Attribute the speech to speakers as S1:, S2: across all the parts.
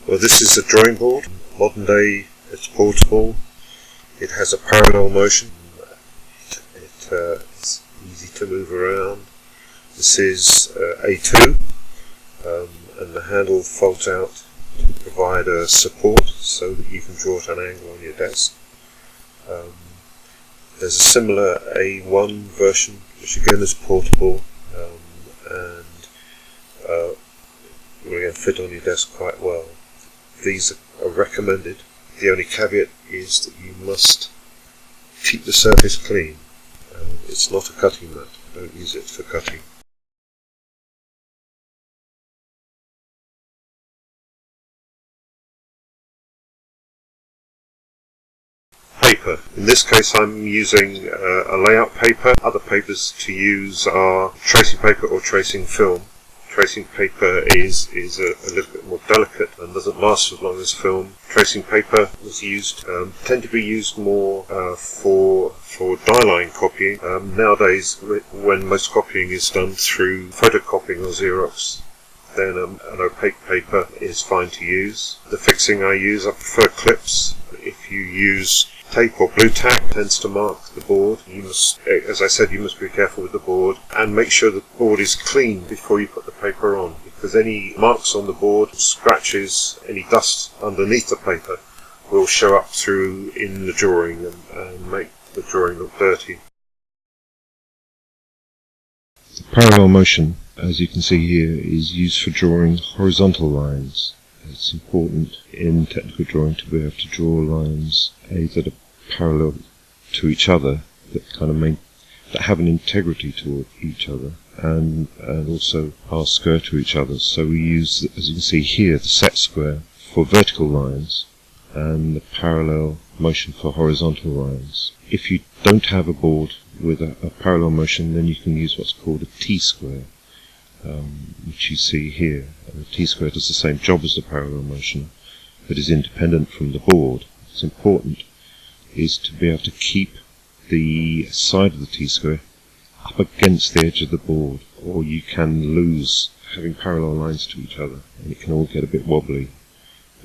S1: Well, this is a drawing board. Modern day, it's portable. It has a parallel motion. It's easy to move around. This is A2, and the handle folds out to provide a support so that you can draw at an angle on your desk. There's a similar A1 version, which again is portable, and will again fit on your desk quite well. These are recommended. The only caveat is that you must keep the surface clean. It's not a cutting mat. Don't use it for cutting. Paper. In this case I'm using a layout paper. Other papers to use are tracing paper or tracing film. Tracing paper is a little bit more delicate and doesn't last as long as film. Tracing paper was used, tend to be used more for die line copying. Nowadays, when most copying is done through photocopying or Xerox, then an opaque paper is fine to use. The fixing I use, I prefer clips. If you use tape or blue tack, tends to mark the board. You must, as I said, you must be careful with the board and make sure the board is clean before you put the paper on, because any marks on the board, scratches, any dust underneath the paper will show up through in the drawing and make the drawing look dirty.
S2: The parallel motion, as you can see here, is used for drawing horizontal lines. It's important in technical drawing to be able to draw lines that are parallel to each other, that have an integrity toward each other, and also are square to each other. So we use, as you can see here, the set square for vertical lines and the parallel motion for horizontal lines. If you don't have a board with a parallel motion, then you can use what's called a T-square, which you see here. The T-square does the same job as the parallel motion, but is independent from the board. What's important is to be able to keep the side of the T-square up against the edge of the board, or you can lose having parallel lines to each other, and it can all get a bit wobbly.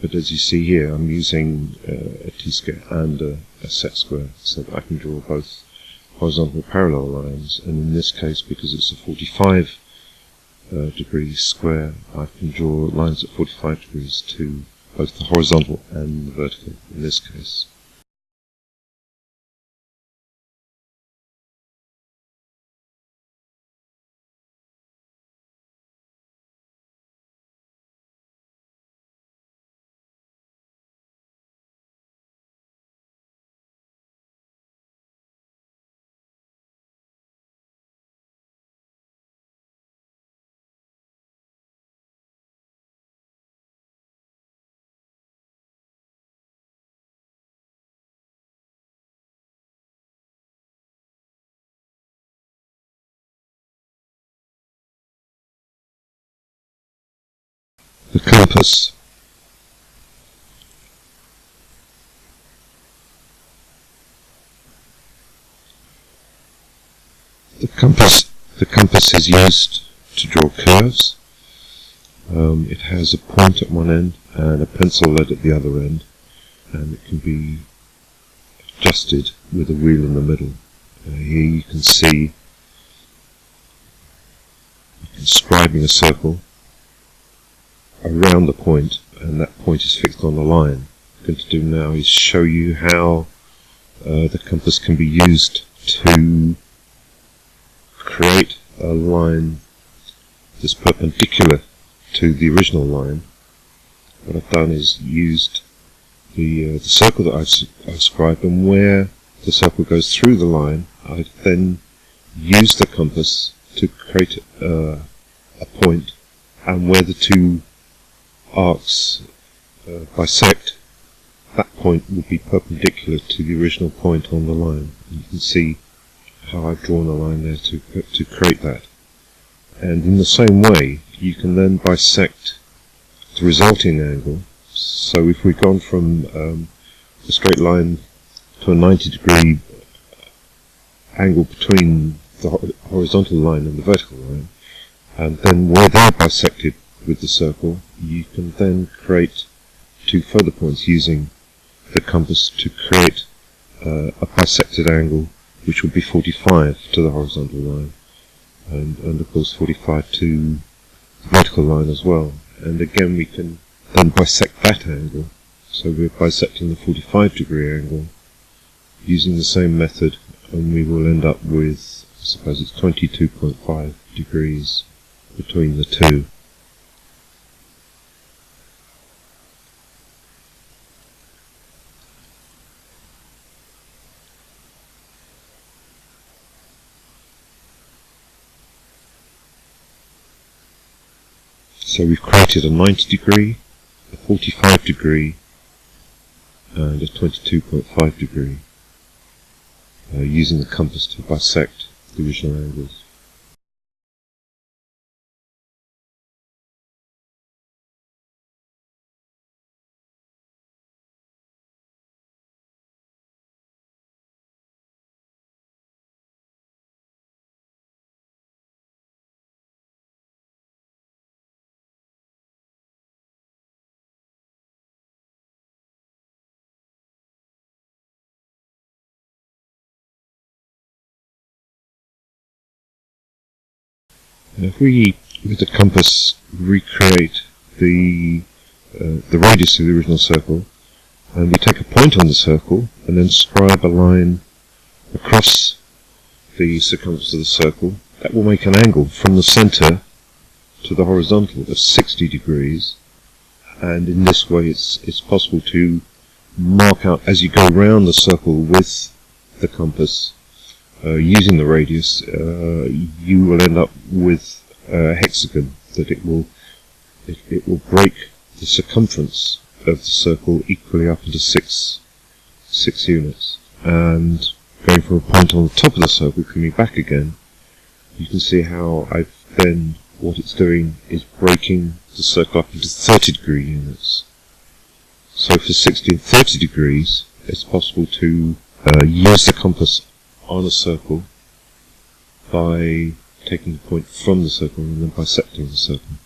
S2: But as you see here, I'm using a T-square and a set square, so that I can draw both horizontal parallel lines, and in this case, because it's a 45 degree square, I can draw lines at 45 degrees to both the horizontal and the vertical in this case. The compass. The compass is used to draw curves. It has a point at one end and a pencil lead at the other end, and it can be adjusted with a wheel in the middle. Here you can see describing a circle around the point, and that point is fixed on the line. What I'm going to do now is show you how the compass can be used to create a line that's perpendicular to the original line. What I've done is used the circle that I've described, and where the circle goes through the line, I've then used the compass to create a point, and where the two arcs bisect, that point will be perpendicular to the original point on the line. You can see how I've drawn a line there to create that. And in the same way, you can then bisect the resulting angle. So if we've gone from a straight line to a 90-degree angle between the horizontal line and the vertical line, and then where they're bisected with the circle, you can then create 2 further points using the compass to create a bisected angle which will be 45 to the horizontal line, and of course 45 to the vertical line as well. And again we can then bisect that angle, so we're bisecting the 45-degree angle using the same method, and we will end up with, I suppose it's 22.5 degrees between the two. So we've created a 90 degree, a 45 degree, and a 22.5 degree, using the compass to bisect the original angles. If we, with the compass, recreate the radius of the original circle, and we take a point on the circle, and then scribe a line across the circumference of the circle, that will make an angle from the centre to the horizontal of 60 degrees, and in this way it's possible to mark out, as you go round the circle with the compass, using the radius, you will end up with a hexagon that it will break the circumference of the circle equally up into six units. And going from a point on the top of the circle, coming back again, you can see how what it's doing is breaking the circle up into 30-degree units. So for 60 and 30 degrees, it's possible to use the compass on a circle by taking the point from the circle and then bisecting the circle.